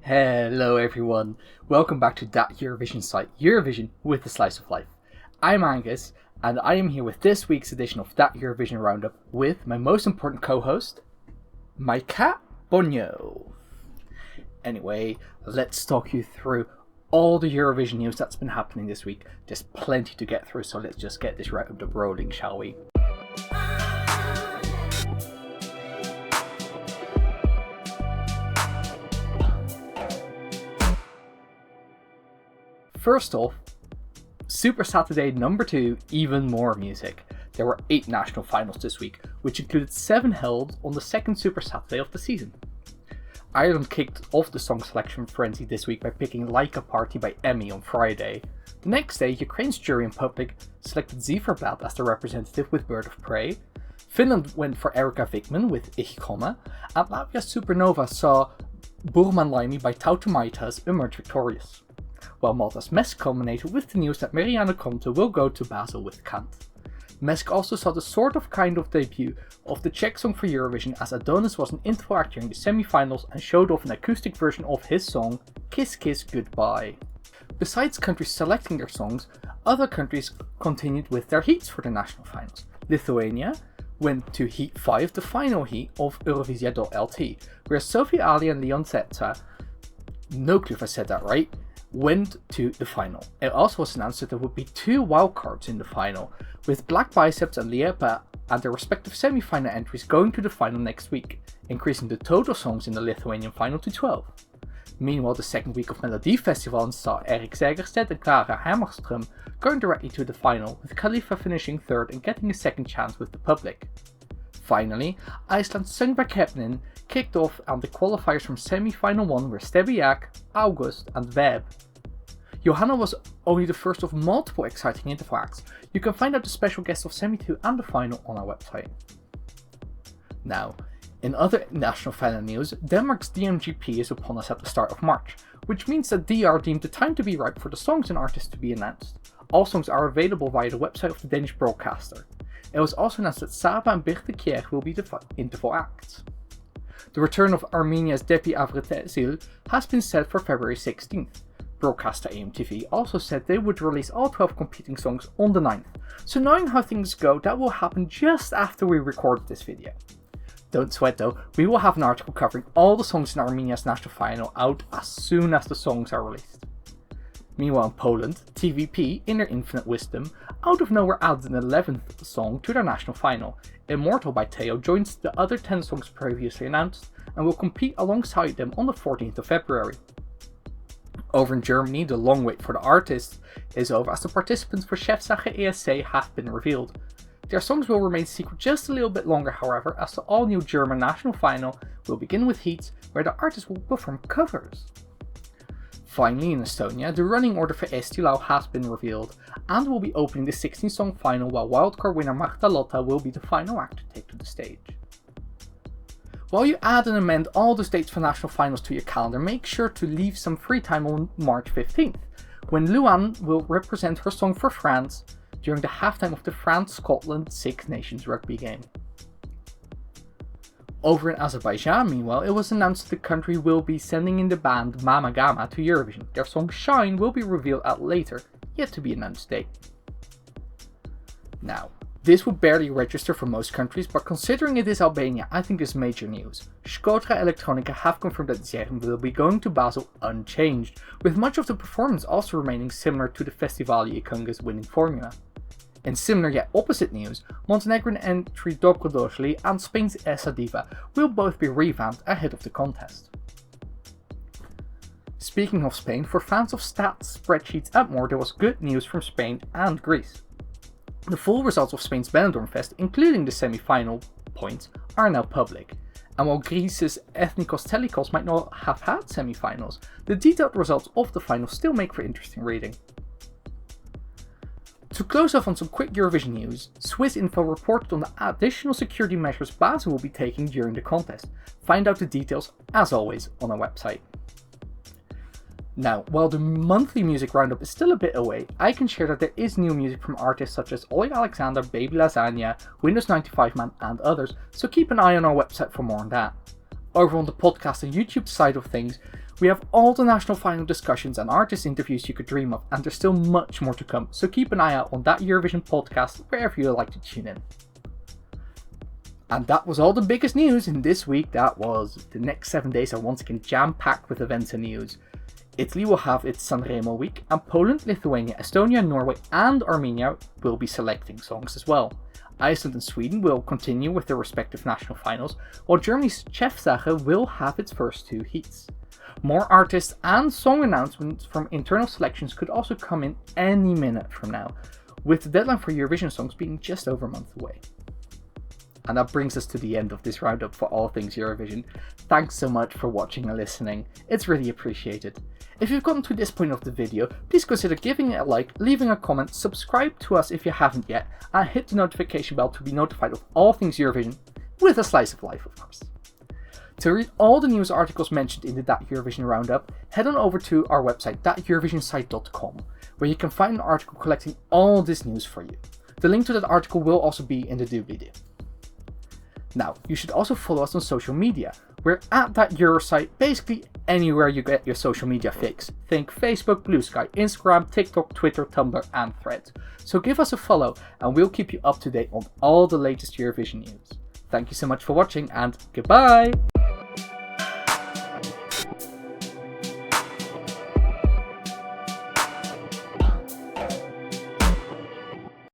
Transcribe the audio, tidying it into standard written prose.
Hello everyone, welcome back to that Eurovision site, Eurovision with a Slice of Life. I'm Angus, and I am here with this week's edition of that Eurovision Roundup with my most important co-host, my cat, Bonyo. Anyway, let's talk you through all the Eurovision news that's been happening this week. There's plenty to get through, so let's just get this roundup rolling, shall we? First off, Super Saturday number 2, even more music. There were 8 national finals this week, which included 7 held on the second Super Saturday of the season. Ireland kicked off the song selection frenzy this week by picking Like a Party by Emmy on Friday. The next day, Ukraine's jury and public selected Ziferblat as the representative with Bird of Prey. Finland went for Erika Vikman with Ich Komme, and Latvia's Supernova saw Burman Laimi by Tautumeitas emerge victorious. While Malta's Mesk culminated with the news that Miriana Conte will go to Basel with Kenttä. Mesk also saw the sort of kind of debut of the Czech song for Eurovision, as Adonis was an intro act during the semi-finals and showed off an acoustic version of his song Kiss Kiss Goodbye. Besides countries selecting their songs, other countries continued with their heats for the national finals. Lithuania went to Heat 5, the final heat of Eurovision.lt, where Sophie Ali and Leon Zeta, no clue if I said that right, went to the final. It also was announced that there would be 2 wildcards in the final, with Black Biceps and Liepa and their respective semi-final entries going to the final next week, increasing the total songs in the Lithuanian final to 12. Meanwhile, the second week of Melody Festival saw Erik Segerstedt and Clara Hammerström going directly to the final, with Khalifa finishing 3rd and getting a second chance with the public. Finally, Iceland's Sungva Kepnin kicked off, and the qualifiers from semi-final 1 were Stebiak, August and Webb. Johanna was only the first of multiple exciting interval acts. You can find out the special guests of Semi 2 and the final on our website. Now, in other national final news, Denmark's DMGP is upon us at the start of March, which means that DR deemed the time to be ripe for the songs and artists to be announced. All songs are available via the website of the Danish broadcaster. It was also announced that Saba and Birte Kjær will be the interval acts. The return of Armenia's Depi Avretezil has been set for February 16th. Broadcaster AMTV also said they would release all 12 competing songs on the 9th, so knowing how things go, that will happen just after we record this video. Don't sweat though, we will have an article covering all the songs in Armenia's national final out as soon as the songs are released. Meanwhile in Poland, TVP, in their infinite wisdom, out of nowhere added an 11th song to their national final. Immortal by Theo joins the other 10 songs previously announced and will compete alongside them on the 14th of February. Over in Germany, the long wait for the artists is over, as the participants for Chefsache ESC have been revealed. Their songs will remain secret just a little bit longer, however, as the all-new German national final will begin with heats where the artists will perform covers. Finally, in Estonia, the running order for Estilau has been revealed and will be opening the 16-song final, while wildcard winner Magda Lotta will be the final act to take to the stage. While you add and amend all the dates for national finals to your calendar, make sure to leave some free time on March 15th, when Luan will represent her song for France during the halftime of the France-Scotland Six Nations rugby game. Over in Azerbaijan, meanwhile, it was announced the country will be sending in the band Mama Gama to Eurovision. Their song Shine will be revealed at later, yet to be announced date. Now, this would barely register for most countries, but considering it is Albania, I think is major news. Shkodra Electronica have confirmed that Zerm will be going to Basel unchanged, with much of the performance also remaining similar to the Festivali Ikunga's winning formula. In similar yet opposite news, Montenegrin entry Dobrodošli and Spain's Esa Diva will both be revamped ahead of the contest. Speaking of Spain, for fans of stats, spreadsheets and more, there was good news from Spain and Greece. The full results of Spain's Benidorm Fest, including the semi-final points, are now public, and while Greece's Ethnikos Telikos might not have had semi-finals, the detailed results of the final still make for interesting reading. To close off on some quick Eurovision news, Swiss Info reported on the additional security measures Basel will be taking during the contest. Find out the details, as always, on our website. Now, while the monthly music roundup is still a bit away, I can share that there is new music from artists such as Oleg Alexander, Baby Lasagna, Windows 95 Man and others, so keep an eye on our website for more on that. Over on the podcast and YouTube side of things, we have all the national final discussions and artist interviews you could dream of, and there's still much more to come, so keep an eye out on that Eurovision podcast wherever you like to tune in. And that was all the biggest news in this week. That was. The next 7 days are once again jam-packed with events and news. Italy will have its Sanremo week, and Poland, Lithuania, Estonia, Norway and Armenia will be selecting songs as well. Iceland and Sweden will continue with their respective national finals, while Germany's Chefsache will have its first 2 heats. More artists and song announcements from internal selections could also come in any minute from now, with the deadline for Eurovision songs being just over a month away. And that brings us to the end of this roundup for all things Eurovision. Thanks so much for watching and listening, it's really appreciated. If you've gotten to this point of the video, please consider giving it a like, leaving a comment, subscribe to us if you haven't yet, and hit the notification bell to be notified of all things Eurovision, with a slice of life of course. To read all the news articles mentioned in the That Eurovision Roundup, head on over to our website thateurovisionsite.com, where you can find an article collecting all this news for you. The link to that article will also be in the doobly-doo. Now, you should also follow us on social media. We're at That Eurosite basically anywhere you get your social media fix. Think Facebook, Blue Sky, Instagram, TikTok, Twitter, Tumblr and Threads. So give us a follow and we'll keep you up to date on all the latest Eurovision news. Thank you so much for watching and goodbye!